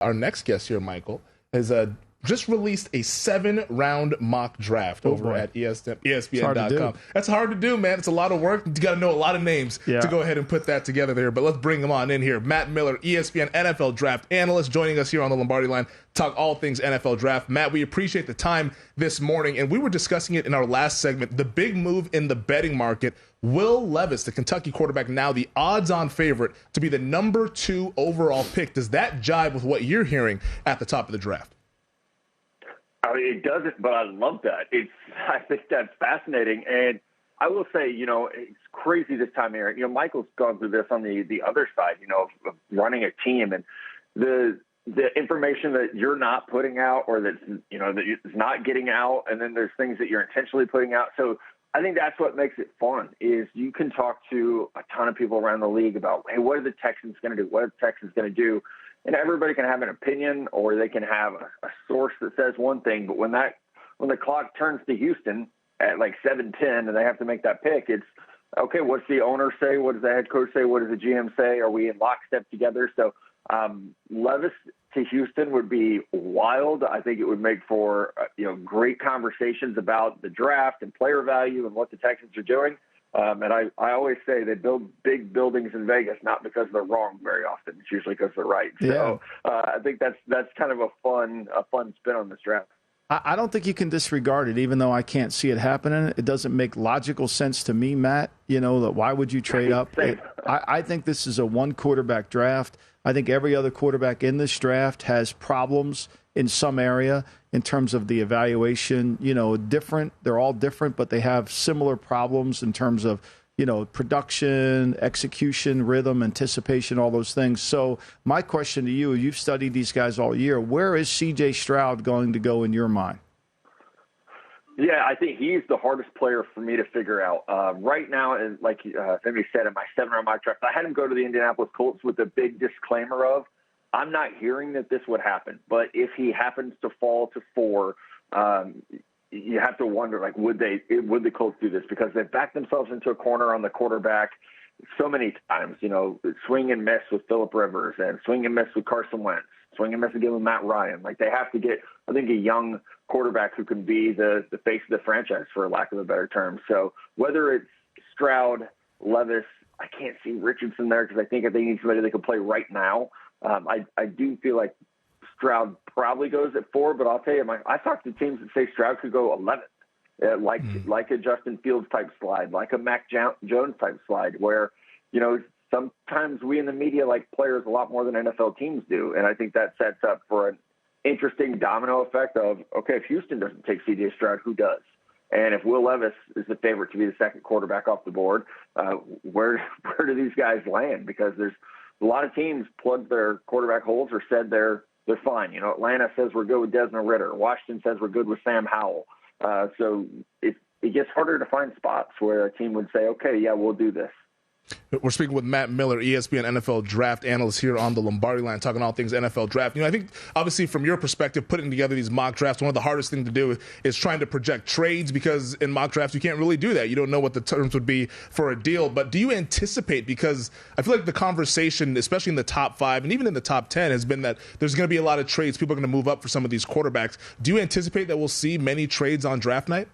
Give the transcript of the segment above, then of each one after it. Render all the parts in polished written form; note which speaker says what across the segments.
Speaker 1: our next guest here, Michael, has just released a 7-round mock draft over at ESPN.com. That's hard to do, man. It's a lot of work. You got to know a lot of names to go ahead and put that together there. But let's bring him on in here. Matt Miller, ESPN NFL Draft Analyst, joining us here on the Lombardi Line, talk all things NFL Draft. Matt, we appreciate the time this morning, and we were discussing it in our last segment, the big move in the betting market. Will Levis, the Kentucky quarterback, now the odds-on favorite to be the number 2 overall pick. Does that jive with what you're hearing at the top of the draft?
Speaker 2: I mean, it doesn't, but I love that. I think that's fascinating. And I will say, it's crazy this time of year. Michael's gone through this on the other side, of running a team, and the information that you're not putting out or that it's not getting out, and then there's things that you're intentionally putting out. So I think that's what makes it fun is you can talk to a ton of people around the league about, hey, what are the Texans going to do? What are the Texans going to do? And everybody can have an opinion, or they can have a source that says one thing. But when the clock turns to Houston at like 7:10 and they have to make that pick, it's okay. What's the owner say? What does the head coach say? What does the GM say? Are we in lockstep together? So Levis to Houston would be wild. I think it would make for great conversations about the draft and player value and what the Texans are doing. And I always say they build big buildings in Vegas, not because they're wrong very often. It's usually because they're right. So I think that's kind of a fun spin on this draft.
Speaker 3: I don't think you can disregard it, even though I can't see it happening. It doesn't make logical sense to me, Matt. That why would you trade up? I think this is a one-quarterback draft. I think every other quarterback in this draft has problems in some area in terms of the evaluation. Different. They're all different, but they have similar problems in terms of, production, execution, rhythm, anticipation, all those things. So my question to you, you've studied these guys all year. Where is C.J. Stroud going to go in your mind?
Speaker 2: Yeah, I think he's the hardest player for me to figure out. Right now, and like Femi said, in my 7-round mock draft, I had him go to the Indianapolis Colts with a big disclaimer of, I'm not hearing that this would happen. But if he happens to fall to 4, you have to wonder, would the Colts do this? Because they've backed themselves into a corner on the quarterback so many times, swing and miss with Phillip Rivers and swing and miss with Carson Wentz, swing and miss again with Matt Ryan. They have to get, I think, a young quarterback who can be the face of the franchise, for lack of a better term. So whether it's Stroud, Levis, I can't see Richardson there because I think if they need somebody that can play right now, I do feel like Stroud probably goes at 4, but I'll tell you, I talked to teams that say Stroud could go 11th, like a Justin Fields type slide, like a Mac Jones type slide, where, sometimes we in the media like players a lot more than NFL teams do. And I think that sets up for an interesting domino effect of, okay, if Houston doesn't take C.J. Stroud, who does? And if Will Levis is the favorite to be the second quarterback off the board, where do these guys land? Because there's a lot of teams plugged their quarterback holes or said they're fine. Atlanta says we're good with Desmond Ridder. Washington says we're good with Sam Howell. So it gets harder to find spots where a team would say, okay, yeah, we'll do this.
Speaker 1: We're speaking with Matt Miller, ESPN NFL Draft Analyst here on the Lombardi Line, talking all things NFL Draft. I think, obviously, from your perspective, putting together these mock drafts, one of the hardest things to do is trying to project trades, because in mock drafts, you can't really do that. You don't know what the terms would be for a deal. But do you anticipate, because I feel like the conversation, especially in the top 5 and even in the top 10, has been that there's going to be a lot of trades. People are going to move up for some of these quarterbacks. Do you anticipate that we'll see many trades on draft night?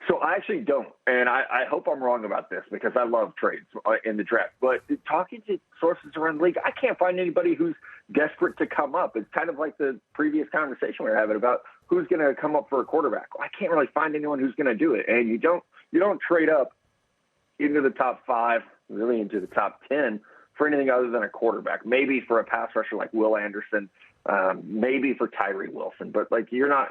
Speaker 2: So I actually don't, and I hope I'm wrong about this because I love trades in the draft. But talking to sources around the league, I can't find anybody who's desperate to come up. It's kind of like the previous conversation we were having about who's going to come up for a quarterback. I can't really find anyone who's going to do it, and you don't trade up into the top 5, really into the top 10 for anything other than a quarterback. Maybe for a pass rusher like Will Anderson, maybe for Tyree Wilson, but you're not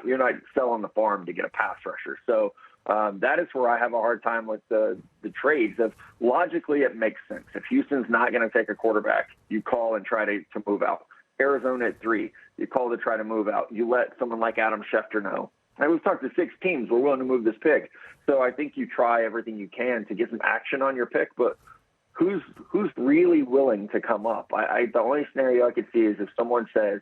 Speaker 2: selling the farm to get a pass rusher. So. That is where I have a hard time with the trades. Logically, it makes sense. If Houston's not going to take a quarterback, you call and try to move out. Arizona at 3, you call to try to move out. You let someone like Adam Schefter know. And we've talked to 6 teams. We're willing to move this pick. So I think you try everything you can to get some action on your pick. But who's really willing to come up? The only scenario I could see is if someone says,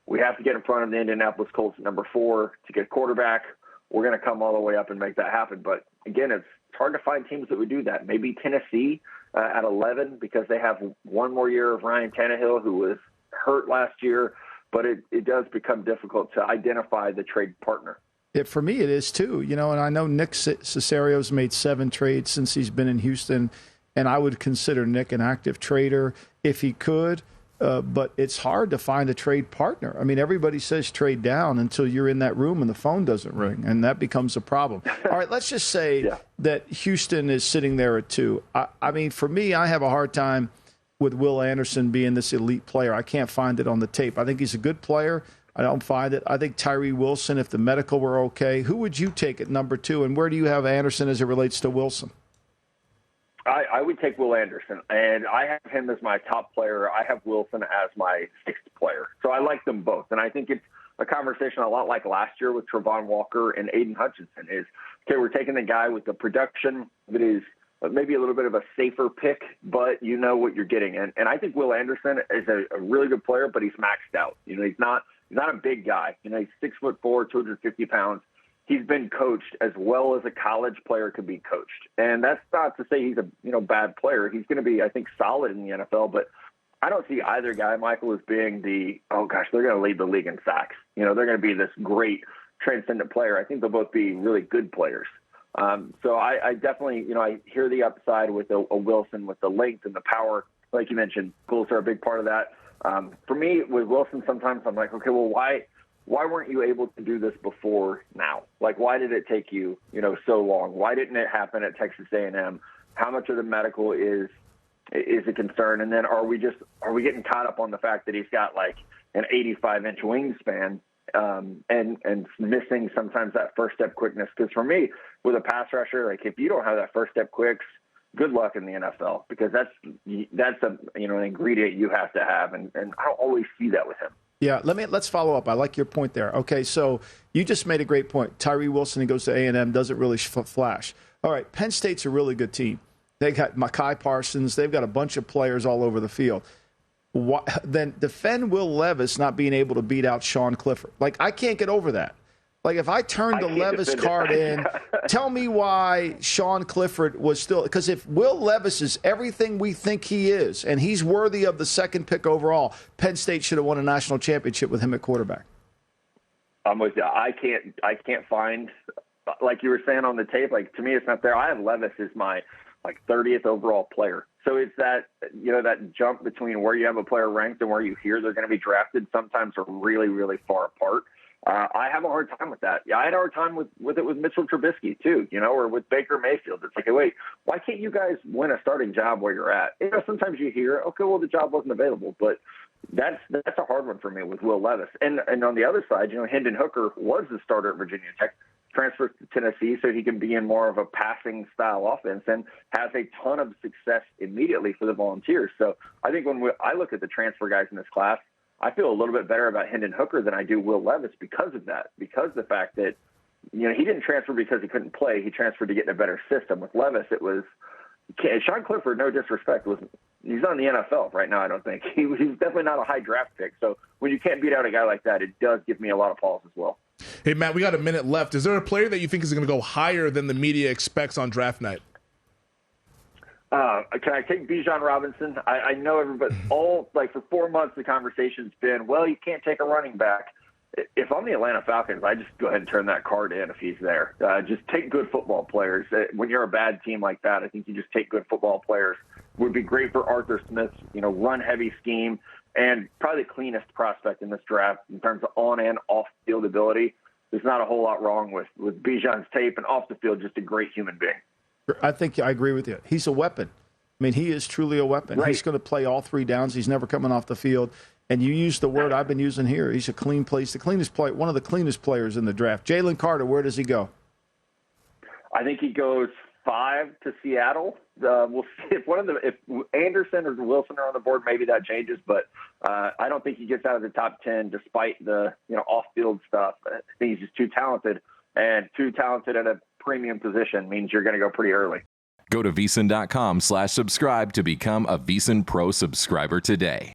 Speaker 2: we have to get in front of the Indianapolis Colts at number 4 to get a quarterback. We're going to come all the way up and make that happen. But, again, it's hard to find teams that would do that. Maybe Tennessee at 11 because they have one more year of Ryan Tannehill, who was hurt last year, but it does become difficult to identify the trade partner.
Speaker 3: For me, it is too. And I know Nick Cesario's made 7 trades since he's been in Houston, and I would consider Nick an active trader if he could. But it's hard to find a trade partner. I mean, everybody says trade down until you're in that room and the phone doesn't ring, and that becomes a problem. All right, let's just say that Houston is sitting there at 2. I mean, for me, I have a hard time with Will Anderson being this elite player. I can't find it on the tape. I think he's a good player. I don't find it. I think Tyree Wilson, if the medical were okay, who would you take at number 2, and where do you have Anderson as it relates to Wilson?
Speaker 2: I would take Will Anderson, and I have him as my top player. I have Wilson as my 6th player. So I like them both. And I think it's a conversation a lot like last year with Travon Walker and Aiden Hutchinson is, okay, we're taking the guy with the production that is maybe a little bit of a safer pick, but you know what you're getting. And I think Will Anderson is a really good player, but he's maxed out. He's not a big guy. He's 6'4", 250 pounds. He's been coached as well as a college player could be coached. And that's not to say he's a bad player. He's going to be, I think, solid in the NFL, but I don't see either guy, Michael, as being they're going to lead the league in sacks. They're going to be this great transcendent player. I think they'll both be really good players. So I definitely, I hear the upside with a Wilson with the length and the power. Like you mentioned, goals are a big part of that. For me, with Wilson, sometimes I'm like, okay, well, why weren't you able to do this before now? Like, why did it take you, so long? Why didn't it happen at Texas A&M? How much of the medical is a concern? And then are we getting caught up on the fact that he's got like an 85-inch wingspan and missing sometimes that first step quickness? Because for me, with a pass rusher, like if you don't have that first step quicks, good luck in the NFL, because that's an ingredient you have to have, and I don't always see that with him.
Speaker 3: Yeah, let's follow up. I like your point there. Okay, so you just made a great point. Tyree Wilson, he goes to A&M, doesn't really flash. All right, Penn State's a really good team. They got Mekhi Parsons. They've got a bunch of players all over the field. Then defend Will Levis not being able to beat out Sean Clifford. Like, I can't get over that. Like, if I turned the Levis card in, tell me why Sean Clifford was still – because if Will Levis is everything we think he is, and he's worthy of the 2nd pick overall, Penn State should have won a national championship with him at quarterback.
Speaker 2: I'm with you. I can't find – like you were saying on the tape, like, to me it's not there. I have Levis as my, 30th overall player. So it's that, that jump between where you have a player ranked and where you hear they're going to be drafted sometimes are really, really far apart. I have a hard time with that. Yeah, I had a hard time with it with Mitchell Trubisky too, or with Baker Mayfield. It's like, wait, why can't you guys win a starting job where you're at? Sometimes you hear, okay, well, the job wasn't available, but that's a hard one for me with Will Levis. And on the other side, Hendon Hooker was the starter at Virginia Tech, transferred to Tennessee so he can be in more of a passing style offense and has a ton of success immediately for the Volunteers. So I think when I look at the transfer guys in this class, I feel a little bit better about Hendon Hooker than I do Will Levis because of that, because the fact that, he didn't transfer because he couldn't play. He transferred to get in a better system. With Levis, it was Sean Clifford, no disrespect, he's not in the NFL right now, I don't think. He's definitely not a high draft pick. So when you can't beat out a guy like that, it does give me a lot of pause as well.
Speaker 1: Hey, Matt, we got a minute left. Is there a player that you think is going to go higher than the media expects on draft night?
Speaker 2: Can I take Bijan Robinson? I know everybody, for 4 months, the conversation's been, well, you can't take a running back. If I'm the Atlanta Falcons, I just go ahead and turn that card in if he's there. Just take good football players. When you're a bad team like that, I think you just take good football players. Would be great for Arthur Smith's, run-heavy scheme, and probably the cleanest prospect in this draft in terms of on- and off-field ability. There's not a whole lot wrong with Bijan's tape, and off the field, just a great human being.
Speaker 3: I think I agree with you. He's a weapon. I mean, he is truly a weapon. Right. He's going to play all 3 downs. He's never coming off the field. And you use the word I've been using here. He's a clean place, one of the cleanest players in the draft. Jalen Carter, where does he go?
Speaker 2: I think he goes 5 to Seattle. We'll see if Anderson or Wilson are on the board, maybe that changes. But I don't think he gets out of the top 10 despite the off-field stuff. I think he's just too talented, and too talented at a premium position means you're going to go pretty early.
Speaker 4: Go to VSiN.com/subscribe to become a VSiN Pro subscriber today.